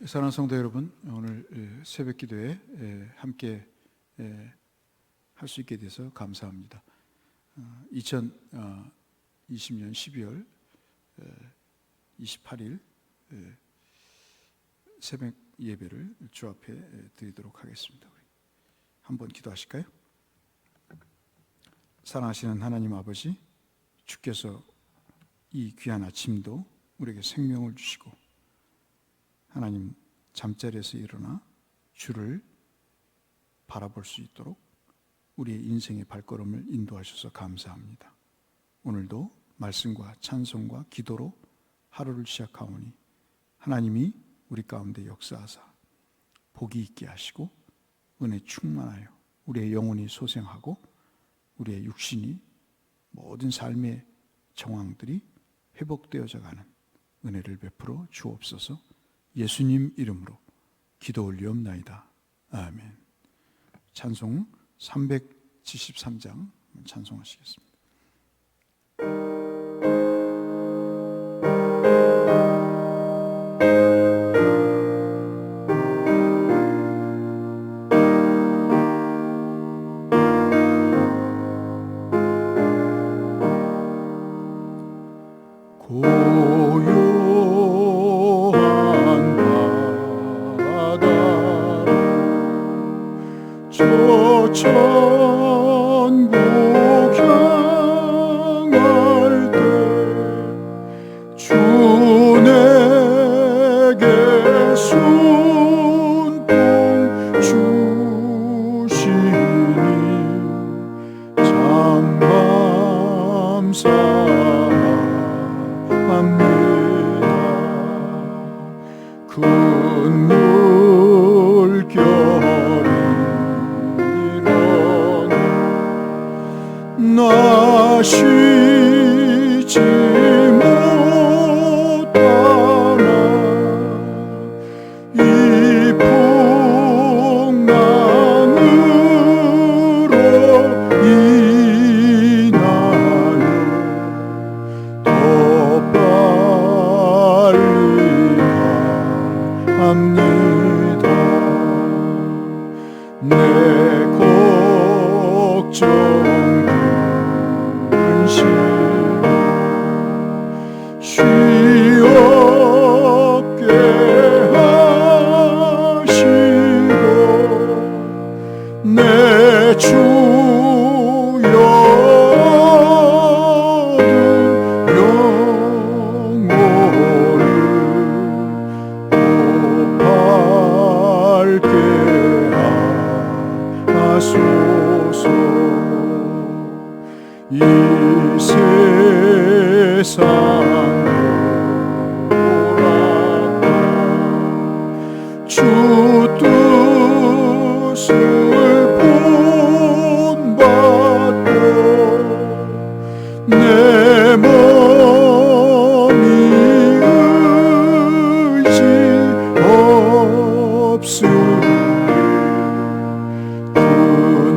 사랑하는 성도 여러분, 오늘 새벽 기도에 함께 할 수 있게 돼서 감사합니다. 2020년 12월 28일 새벽 예배를 주 앞에 드리도록 하겠습니다. 한번 기도하실까요? 사랑하시는 하나님 아버지, 주께서 이 귀한 아침도 우리에게 생명을 주시고 하나님 잠자리에서 일어나 주를 바라볼 수 있도록 우리의 인생의 발걸음을 인도하셔서 감사합니다. 오늘도 말씀과 찬송과 기도로 하루를 시작하오니 하나님이 우리 가운데 역사하사 복이 있게 하시고 은혜 충만하여 우리의 영혼이 소생하고 우리의 육신이 모든 삶의 정황들이 회복되어져 가는 은혜를 베풀어 주옵소서. 예수님 이름으로 기도 올리옵나이다. 아멘. 찬송 373장 찬송하시겠습니다. 천국 향할 때 주 내게 순봉 주시니 참 감사합니다. 큰 물결이 나 쉬지 못하나 이 풍랑으로 인하여 더 빨리 갑니다. 내 걱정 쉬옵게 하시고 내 주여 영혼을 밝게 하소서. 이 세상을 돌아가 주 뜻을 본받고 내 몸이 의지 없으니 큰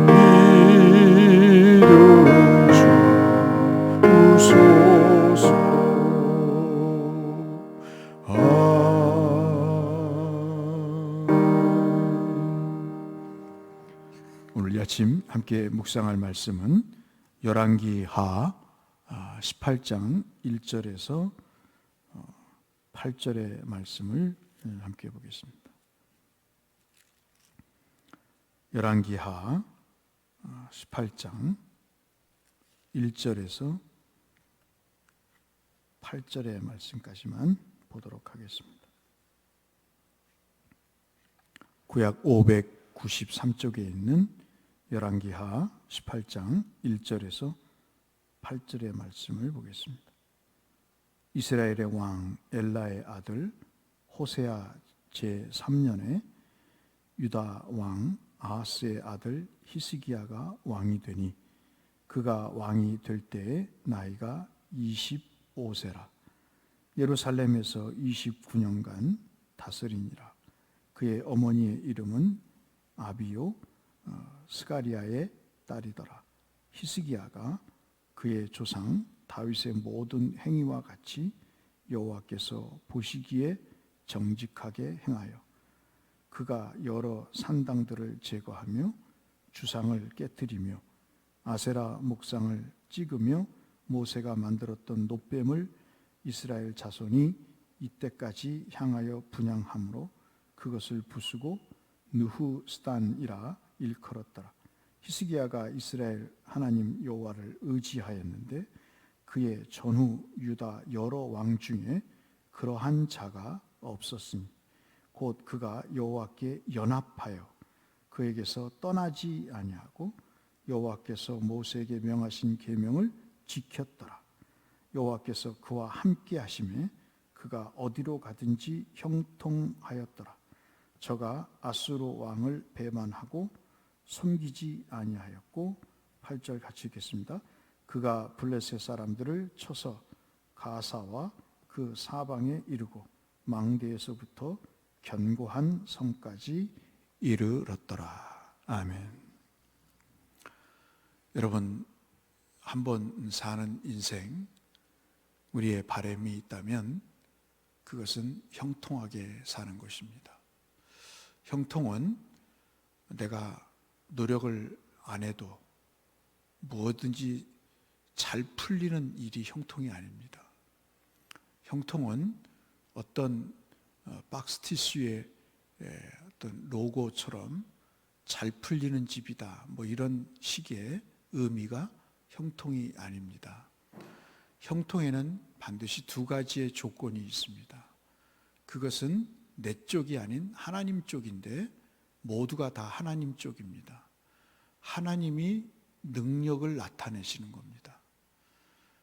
믿음 주소서. 오늘 이 아침 함께 묵상할 말씀은 열왕기하 18장 1절에서 8절의 말씀을 함께 보겠습니다. 열왕기하 18장 1절에서 8절의 말씀까지만 보도록 하겠습니다. 구약 593쪽에 있는 열왕기하 18장 1절에서 8절의 말씀을 보겠습니다. 이스라엘의 왕 엘라의 아들 호세아 제3년에 유다 왕 아하스의 아들 히스기야가 왕이 되니 그가 왕이 될 때에 나이가 25세라. 예루살렘에서 29년간 다스리니라. 그의 어머니의 이름은 아비요 스가리아의 딸이더라. 히스기야가 그의 조상 다윗의 모든 행위와 같이 여호와께서 보시기에 정직하게 행하여 그가 여러 산당들을 제거하며 주상을 깨뜨리며 아세라 목상을 찍으며 모세가 만들었던 놋뱀을 이스라엘 자손이 이때까지 향하여 분향함으로 그것을 부수고 느후스단이라 일컬었더라. 히스기야가 이스라엘 하나님 여호와를 의지하였는데 그의 전후 유다 여러 왕 중에 그러한 자가 없었으니 곧 그가 여호와께 연합하여 그에게서 떠나지 아니하고 여호와께서 모세에게 명하신 계명을 지켰더라. 여호와께서 그와 함께 하심에 그가 어디로 가든지 형통하였더라. 저가 아수르 왕을 배만하고 섬기지 아니하였고 8절 같이 읽겠습니다. 그가 블레셋 사람들을 쳐서 가사와 그 사방에 이르고 망대에서부터 견고한 성까지 이르렀더라. 아멘. 여러분, 한번 사는 인생, 우리의 바람이 있다면 그것은 형통하게 사는 것입니다. 형통은 내가 노력을 안 해도 무엇든지 잘 풀리는 일이 형통이 아닙니다. 형통은 어떤 박스 티슈의 어떤 로고처럼 잘 풀리는 집이다, 뭐 이런 식의 의미가 형통이 아닙니다. 형통에는 반드시 두 가지의 조건이 있습니다. 그것은 내 쪽이 아닌 하나님 쪽인데 모두가 다 하나님 쪽입니다. 하나님이 능력을 나타내시는 겁니다.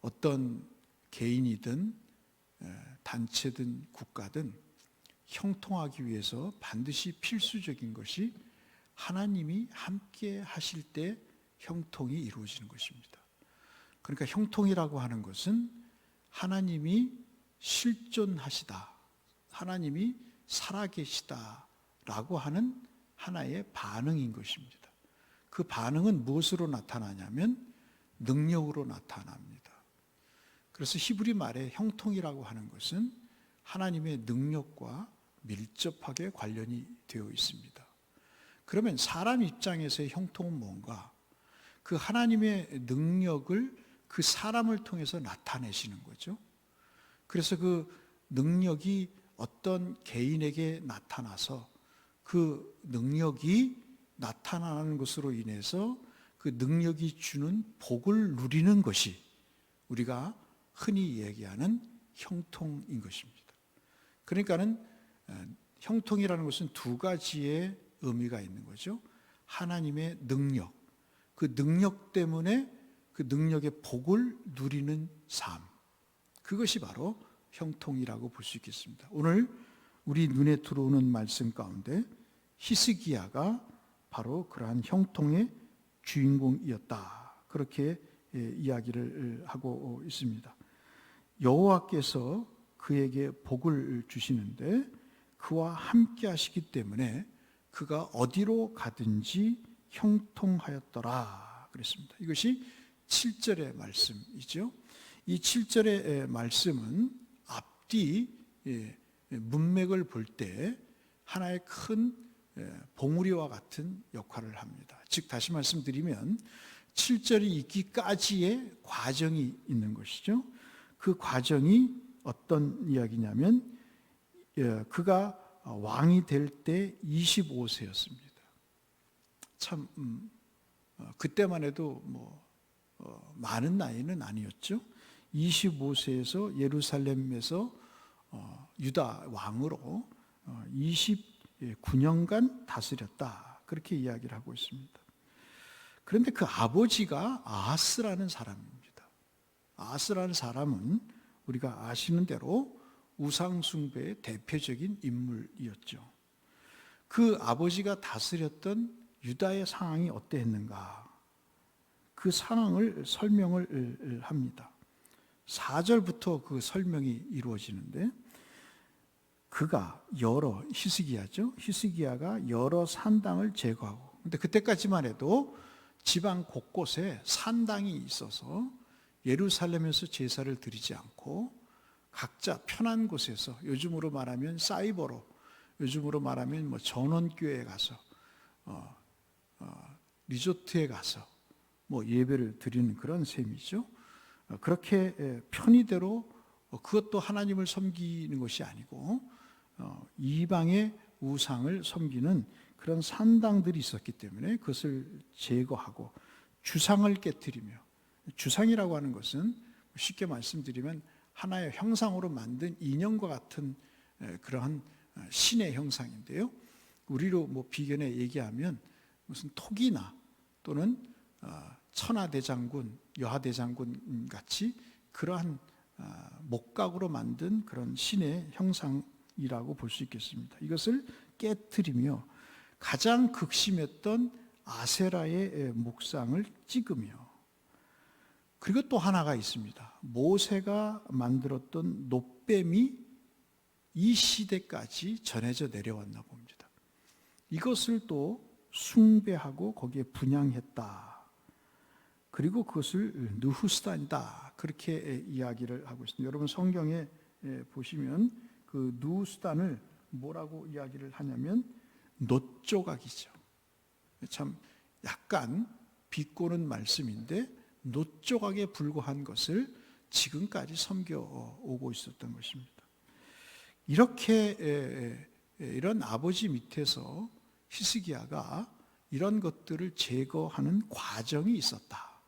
어떤 개인이든 단체든 국가든 형통하기 위해서 반드시 필수적인 것이 하나님이 함께 하실 때 형통이 이루어지는 것입니다. 그러니까 형통이라고 하는 것은 하나님이 실존하시다, 하나님이 살아계시다라고 하는 하나의 반응인 것입니다. 그 반응은 무엇으로 나타나냐면 능력으로 나타납니다. 그래서 히브리 말에 형통이라고 하는 것은 하나님의 능력과 밀접하게 관련이 되어 있습니다. 그러면 사람 입장에서의 형통은 뭔가? 그 하나님의 능력을 그 사람을 통해서 나타내시는 거죠. 그래서 그 능력이 어떤 개인에게 나타나서 그 능력이 나타나는 것으로 인해서 그 능력이 주는 복을 누리는 것이 우리가 흔히 얘기하는 형통인 것입니다. 그러니까는 형통이라는 것은 두 가지의 의미가 있는 거죠. 하나님의 능력, 그 능력 때문에 그 능력의 복을 누리는 삶, 그것이 바로 형통이라고 볼 수 있겠습니다. 오늘 우리 눈에 들어오는 말씀 가운데 히스기야가 바로 그러한 형통의 주인공이었다, 그렇게 이야기를 하고 있습니다. 여호와께서 그에게 복을 주시는데 그와 함께 하시기 때문에 그가 어디로 가든지 형통하였더라 그랬습니다. 이것이 7절의 말씀이죠. 이 7절의 말씀은 앞뒤 문맥을 볼 때 하나의 큰 봉우리와 같은 역할을 합니다. 즉 다시 말씀드리면 7절이 있기까지의 과정이 있는 것이죠. 그 과정이 어떤 이야기냐면 그가 왕이 될 때 25세였습니다. 참 그때만 해도 많은 나이는 아니었죠. 25세에서 예루살렘에서 유다 왕으로 29년간 다스렸다, 그렇게 이야기를 하고 있습니다. 그런데 그 아버지가 아하스라는 사람입니다. 아하스라는 사람은 우리가 아시는 대로 우상숭배의 대표적인 인물이었죠. 그 아버지가 다스렸던 유다의 상황이 어땠는가, 그 상황을 설명을 합니다. 4절부터 그 설명이 이루어지는데 그가 히스기야죠. 히스기야가 여러 산당을 제거하고, 근데 그때까지만 해도 지방 곳곳에 산당이 있어서 예루살렘에서 제사를 드리지 않고 각자 편한 곳에서, 요즘으로 말하면 사이버로, 요즘으로 말하면 뭐 전원교회에 가서 리조트에 가서 뭐 예배를 드리는 그런 셈이죠. 그렇게 편의대로, 그것도 하나님을 섬기는 것이 아니고 이방의 우상을 섬기는 그런 산당들이 있었기 때문에 그것을 제거하고 주상을 깨뜨리며, 주상이라고 하는 것은 쉽게 말씀드리면 하나의 형상으로 만든 인형과 같은 그러한 신의 형상인데요. 우리로 뭐 비견에 얘기하면 무슨 토기나 또는 천하대장군, 여하대장군 같이 그러한 목각으로 만든 그런 신의 형상이라고 볼 수 있겠습니다. 이것을 깨뜨리며 가장 극심했던 아세라의 묵상을 찍으며, 그리고 또 하나가 있습니다. 모세가 만들었던 놋뱀이 이 시대까지 전해져 내려왔나 봅니다. 이것을 또 숭배하고 거기에 분향했다. 그리고 그것을 느후스단이다, 그렇게 이야기를 하고 있습니다. 여러분 성경에 보시면 그 느후스단을 뭐라고 이야기를 하냐면 놋조각이죠. 참 약간 비꼬는 말씀인데 놋조각에 불과한 것을 지금까지 섬겨오고 있었던 것입니다. 이렇게 이런 아버지 밑에서 히스기야가 이런 것들을 제거하는 과정이 있었다.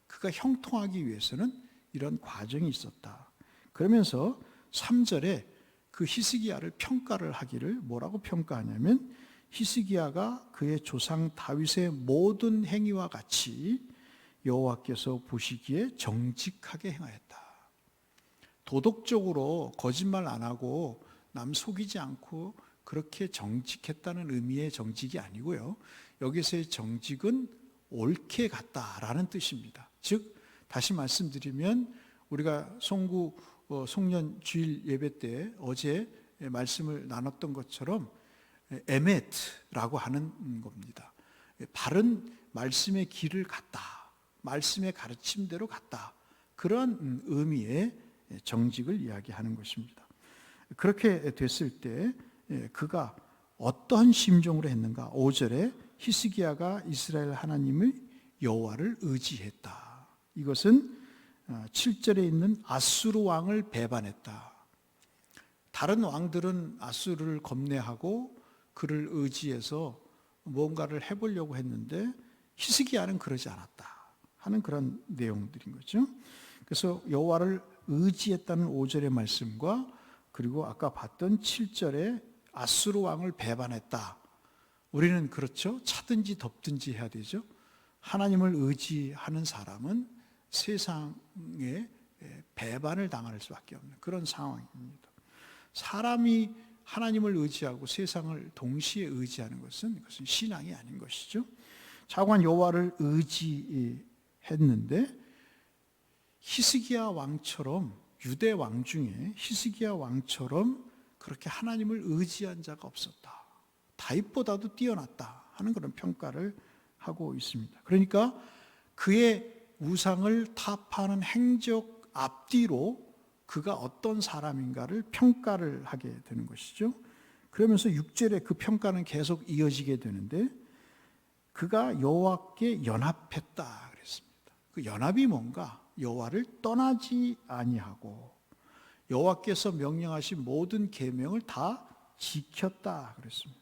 그가 형통하기 위해서는 이런 과정이 있었다. 그러면서 3절에 그 히스기야를 평가를 하기를 뭐라고 평가하냐면, 히스기야가 그의 조상 다윗의 모든 행위와 같이 여호와께서 보시기에 정직하게 행하였다. 도덕적으로 거짓말 안 하고 남 속이지 않고 그렇게 정직했다는 의미의 정직이 아니고요, 여기서의 정직은 옳게 갔다라는 뜻입니다. 즉 다시 말씀드리면 우리가 송구 송년 주일 예배 때 어제 말씀을 나눴던 것처럼 에메트라고 하는 겁니다. 바른 말씀의 길을 갔다, 말씀의 가르침대로 갔다, 그런 의미의 정직을 이야기하는 것입니다. 그렇게 됐을 때 그가 어떤 심정으로 했는가? 5절에 히스기야가 이스라엘 하나님을 여호와를 의지했다. 이것은 7절에 있는 아수르 왕을 배반했다. 다른 왕들은 아수르를 겁내하고 그를 의지해서 뭔가를 해보려고 했는데 히스기야는 그러지 않았다 하는 그런 내용들인 거죠. 그래서 여호와를 의지했다는 5절의 말씀과 그리고 아까 봤던 7절에 아수르 왕을 배반했다. 우리는 그렇죠, 차든지 덮든지 해야 되죠. 하나님을 의지하는 사람은 세상에 배반을 당할 수밖에 없는 그런 상황입니다. 사람이 하나님을 의지하고 세상을 동시에 의지하는 것은 그것은 신앙이 아닌 것이죠. 자관 여호와를 의지했는데 히스기야 왕처럼, 유대 왕 중에 히스기야 왕처럼 그렇게 하나님을 의지한 자가 없었다. 다윗보다도 뛰어났다 하는 그런 평가를 하고 있습니다. 그러니까 그의 우상을 타파하는 행적 앞뒤로 그가 어떤 사람인가를 평가를 하게 되는 것이죠. 그러면서 6절에 그 평가는 계속 이어지게 되는데, 그가 여호와께 연합했다 그랬습니다. 그 연합이 뭔가? 여호와를 떠나지 아니하고 여호와께서 명령하신 모든 계명을 다 지켰다 그랬습니다.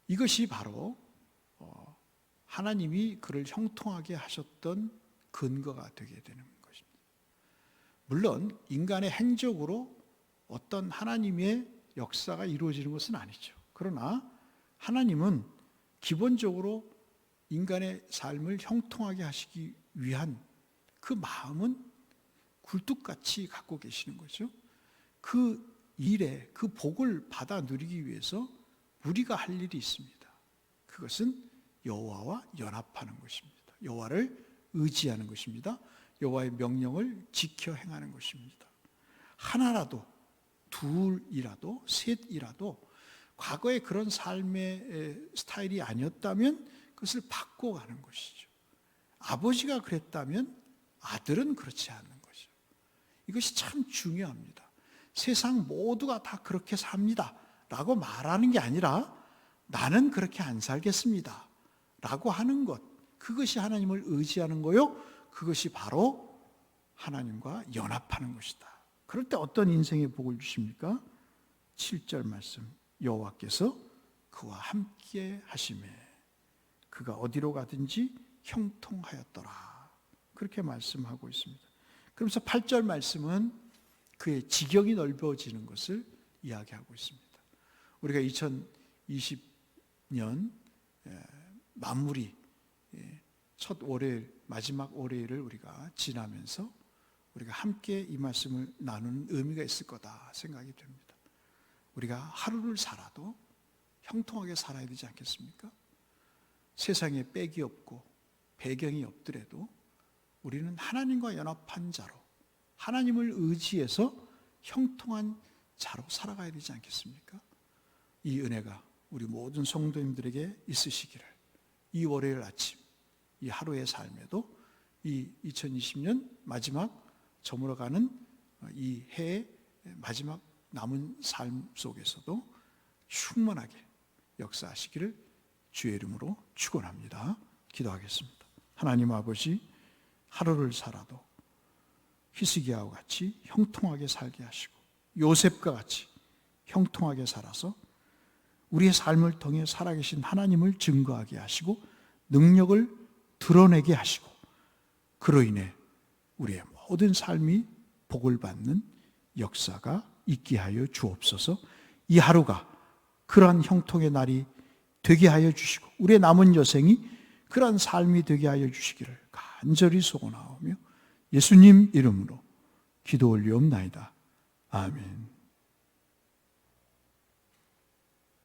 이것이 바로 하나님이 그를 형통하게 하셨던 근거가 되게 되는 것입니다. 물론 인간의 행적으로 어떤 하나님의 역사가 이루어지는 것은 아니죠. 그러나 하나님은 기본적으로 인간의 삶을 형통하게 하시기 위한 그 마음은 굴뚝같이 갖고 계시는 거죠. 그 일에, 그 복을 받아 누리기 위해서 우리가 할 일이 있습니다. 그것은 여호와와 연합하는 것입니다. 여호와를 의지하는 것입니다. 여호와의 명령을 지켜 행하는 것입니다. 하나라도, 둘이라도, 셋이라도 과거에 그런 삶의 스타일이 아니었다면 그것을 바꿔가는 것이죠. 아버지가 그랬다면 아들은 그렇지 않는 거죠. 이것이 참 중요합니다. 세상 모두가 다 그렇게 삽니다 라고 말하는 게 아니라 나는 그렇게 안 살겠습니다 라고 하는 것, 그것이 하나님을 의지하는 거요, 그것이 바로 하나님과 연합하는 것이다. 그럴 때 어떤 인생의 복을 주십니까? 7절 말씀, 여호와께서 그와 함께 하시매 그가 어디로 가든지 형통하였더라, 그렇게 말씀하고 있습니다. 그러면서 8절 말씀은 그의 지경이 넓어지는 것을 이야기하고 있습니다. 우리가 2020년 마무리 첫 월요일, 마지막 월요일을 우리가 지나면서 우리가 함께 이 말씀을 나누는 의미가 있을 거다 생각이 됩니다. 우리가 하루를 살아도 형통하게 살아야 되지 않겠습니까? 세상에 빽이 없고 배경이 없더라도 우리는 하나님과 연합한 자로, 하나님을 의지해서 형통한 자로 살아가야 되지 않겠습니까? 이 은혜가 우리 모든 성도님들에게 있으시기를, 이 월요일 아침, 이 하루의 삶에도 이 2020년 마지막 저물어가는 이 해의 마지막 남은 삶 속에서도 충만하게 역사하시기를 주의 이름으로 축원합니다. 기도하겠습니다. 하나님 아버지, 하루를 살아도 히스기야와 같이 형통하게 살게 하시고 요셉과 같이 형통하게 살아서 우리의 삶을 통해 살아계신 하나님을 증거하게 하시고 능력을 드러내게 하시고 그로 인해 우리의 모든 삶이 복을 받는 역사가 있게 하여 주옵소서. 이 하루가 그러한 형통의 날이 되게 하여 주시고 우리의 남은 여생이 그러한 삶이 되게 하여 주시기를 간절히 소원하오며 예수님 이름으로 기도 올리옵나이다. 아멘.